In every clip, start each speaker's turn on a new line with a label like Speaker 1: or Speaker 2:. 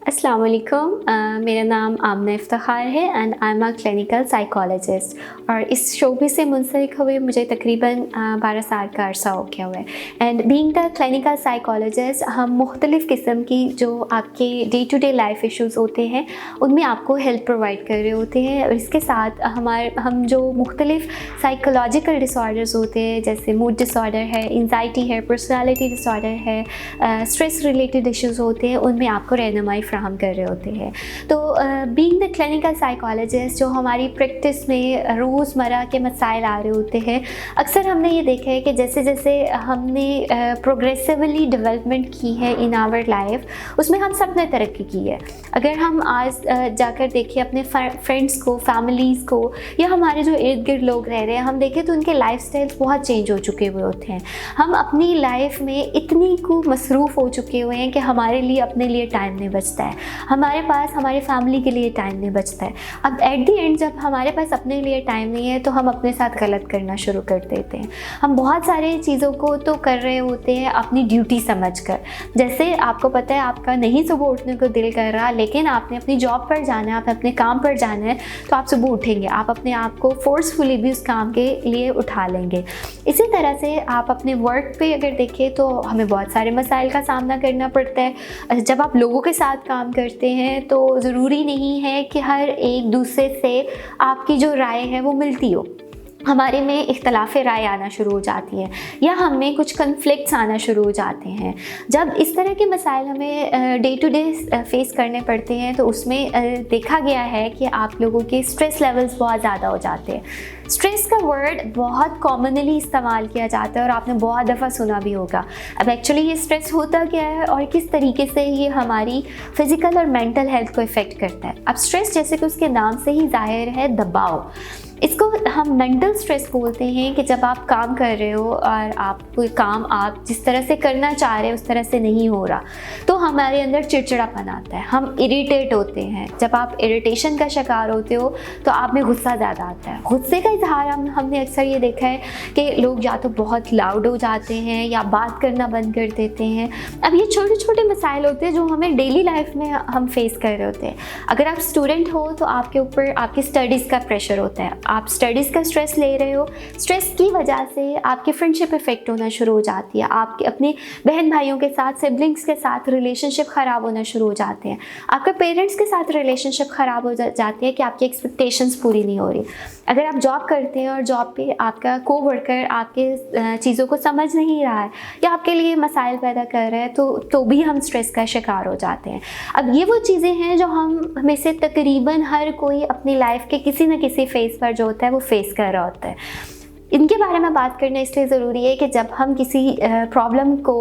Speaker 1: अस्सलाम वालेकुम। मेरा नाम आमना इफ्तिखार है and I am a clinical psychologist और इस शोबे से मुंसलिक हुए मुझे तकरीबन 12 साल का अरसा हो गया हुआ है। And being the clinical psychologist हम मुख्तलिफ़ किस्म की जो आपके day to day life issues होते हैं उनमें आपको हेल्प प्रोवाइड कर रहे होते हैं। और इसके साथ हम जो मुख्तलिफ़ साइकोलॉजिकल डिसऑर्डर्स होते हैं जैसे मूड डिसऑर्डर है, एंजाइटी है, पर्सनालिटी डिसऑर्डर है, स्ट्रेस रिलेटेड इश्यूज़ होते हैं, उनमें आपको रहनुमाई फ्राहम कर रहे होते हैं। तो बीइंग द क्लिनिकल साइकोलॉजिस्ट जो हमारी प्रैक्टिस में रोज़मर्रा के मसाइल आ रहे होते हैं, अक्सर हमने ये देखा है कि जैसे जैसे हमने प्रोग्रेसिवली डेवलपमेंट की है इन आवर लाइफ, उसमें हम सब ने तरक्की की है। अगर हम आज जाकर देखें अपने फ्रेंड्स को, फैमिलीज़ को, या हमारे जो इर्द गिर्द लोग रह रहे हैं, हम देखें तो उनके लाइफ स्टाइल्स बहुत चेंज हो चुके हुए होते हैं। हम अपनी लाइफ में इतनी को मसरूफ़ हो चुके हुए हैं कि हमारे लिए अपने लिए टाइम नहीं बचता है, हमारे पास हमारे फैमिली के लिए टाइम नहीं बचता है। अब एट द एंड जब हमारे पास अपने लिए टाइम नहीं है तो हम अपने साथ गलत करना शुरू कर देते हैं। हम बहुत सारे चीज़ों को तो कर रहे होते हैं अपनी ड्यूटी समझकर। जैसे आपको पता है आपका नहीं सुबह उठने को दिल कर रहा, लेकिन आपने अपनी जॉब पर जाना है, आपने अपने काम पर जाना है, तो आप सुबह उठेंगे, आप अपने आप को फोर्सफुली भी उस काम के लिए उठा लेंगे। इसी तरह से आप अपने वर्क पे अगर देखें तो हमें बहुत सारे मसाइल का सामना करना पड़ता है। जब आप लोगों के साथ काम करते हैं तो ज़रूरी नहीं है कि हर एक दूसरे से आपकी जो राय है वो मिलती हो। हमारे में इख्तलाफ राय आना शुरू हो जाती है या हमें कुछ कन्फ्लिक्ट्स आना शुरू हो जाते हैं। जब इस तरह के मसाइल हमें डे टू डे फेस करने पड़ते हैं तो उसमें देखा गया है कि आप लोगों के स्ट्रेस लेवल्स बहुत ज़्यादा हो जाते हैं। स्ट्रेस का वर्ड बहुत कॉमनली इस्तेमाल किया जाता है और आपने बहुत दफ़ा सुना भी होगा। अब एक्चुअली ये स्ट्रेस होता क्या है और किस तरीके से ये हमारी फ़िज़िकल और मेंटल हेल्थ को इफ़ेक्ट करता है। अब स्ट्रेस जैसे कि उसके नाम से ही ज़ाहिर है दबाव, इसको हम मेंटल स्ट्रेस बोलते हैं कि जब आप काम कर रहे हो और आप कोई काम आप जिस तरह से करना चाह रहे हो उस तरह से नहीं हो रहा तो हमारे अंदर चिड़चिड़ापन आता है, हम इरिटेट होते हैं। जब आप इरिटेशन का शिकार होते हो तो आप में गुस्सा ज़्यादा आता है। गुस्से का इजहार हमने अक्सर ये देखा है कि लोग या तो बहुत लाउड हो जाते हैं या बात करना बंद कर देते हैं। अब ये छोटे छोटे मसाइल होते हैं जो हमें डेली लाइफ में हम फेस कर रहे होते हैं। अगर आप स्टूडेंट हो तो आपके ऊपर आपकी स्टडीज़ का प्रेशर होता है, आप स्टडीज़ का स्ट्रेस ले रहे हो, स्ट्रेस की वजह से आपकी फ्रेंडशिप इफेक्ट होना शुरू हो जाती है, आपके अपने बहन भाइयों के साथ, सिबलिंग्स के साथ रिलेशनशिप ख़राब होना शुरू हो जाते हैं, आपके पेरेंट्स के साथ रिलेशनशिप ख़राब हो जाती है कि आपकी एक्सपेक्टेशंस पूरी नहीं हो रही। अगर आप जॉब करते हैं और जॉब पे आपका कोवर्कर आपके चीज़ों को समझ नहीं रहा है या आपके लिए मसाइल पैदा कर रहा है तो भी हम स्ट्रेस का शिकार हो जाते हैं। अब ये वो चीज़ें हैं जो हम में से तकरीबन हर कोई अपनी लाइफ के किसी न किसी फेज़ पर जो होता है वो फेस कर रहा होता है। इनके बारे में बात करना इसलिए ज़रूरी है कि जब हम किसी प्रॉब्लम को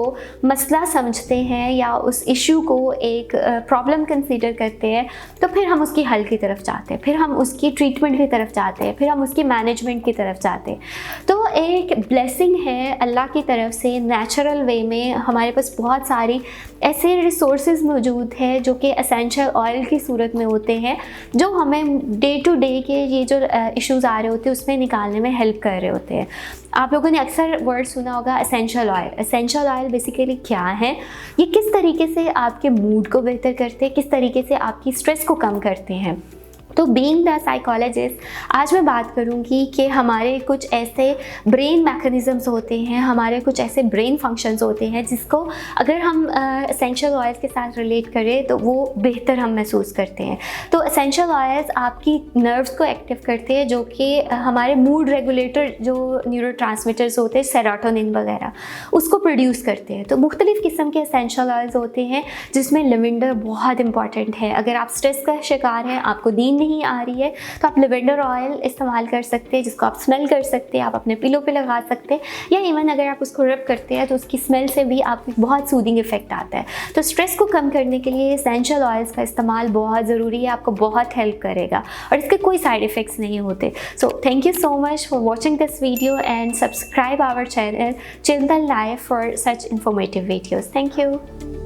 Speaker 1: मसला समझते हैं या उस इशू को एक प्रॉब्लम कंसीडर करते हैं तो फिर हम उसकी हल की तरफ जाते हैं, फिर हम उसकी ट्रीटमेंट की तरफ जाते हैं, फिर हम उसकी मैनेजमेंट की तरफ जाते हैं। तो एक ब्लेसिंग है अल्लाह की तरफ से, नेचुरल वे में हमारे पास बहुत सारी ऐसे रिसोर्सेज मौजूद है जो कि एसेंशियल ऑयल की सूरत में होते हैं, जो हमें डे टू डे के ये जो इश्यूज़ आ रहे होते हैं उसमें निकालने में हेल्प कर रहे होते हैं। आप लोगों ने अक्सर वर्ड सुना होगा essential oil. Essential oil basically क्या है, ये किस तरीके से आपके मूड को बेहतर करते हैं, किस तरीके से आपकी स्ट्रेस को कम करते हैं। तो बीइंग द साइकोलॉजिस्ट आज मैं बात करूंगी कि हमारे कुछ ऐसे ब्रेन मैकेनिज़म्स होते हैं, हमारे कुछ ऐसे ब्रेन फंक्शंस होते हैं जिसको अगर हम एसेंशियल ऑयल्स के साथ रिलेट करें तो वो बेहतर हम महसूस करते हैं। तो एसेंशियल ऑयल्स आपकी नर्व्स को एक्टिव करते हैं, जो कि हमारे मूड रेगुलेटर जो न्यूरोट्रांसमीटर्स होते हैं सेरोटोनिन वगैरह उसको प्रोड्यूस करते हैं। तो मुख्तलिफ़ किस्म के एसेंशियल ऑयल्स होते हैं जिसमें लेवेंडर बहुत इंपॉर्टेंट है। अगर आप स्ट्रेस का शिकार हैं, आपको नींद नहीं आ रही है तो आप लेवेंडर ऑयल इस्तेमाल कर सकते हैं, जिसको आप स्मेल कर सकते हैं, आप अपने पिलो पे लगा सकते हैं, या इवन अगर आप उसको रब करते हैं तो उसकी स्मेल से भी आपको बहुत सूदिंग इफेक्ट आता है। तो स्ट्रेस को कम करने के लिए एसेंशियल ऑयल्स का इस्तेमाल बहुत ज़रूरी है, आपको बहुत हेल्प करेगा और इसके कोई साइड इफ़ेक्ट्स नहीं होते। So thank you so much for watching this video and subscribe our channel Chilton life for such informative videos. Thank you.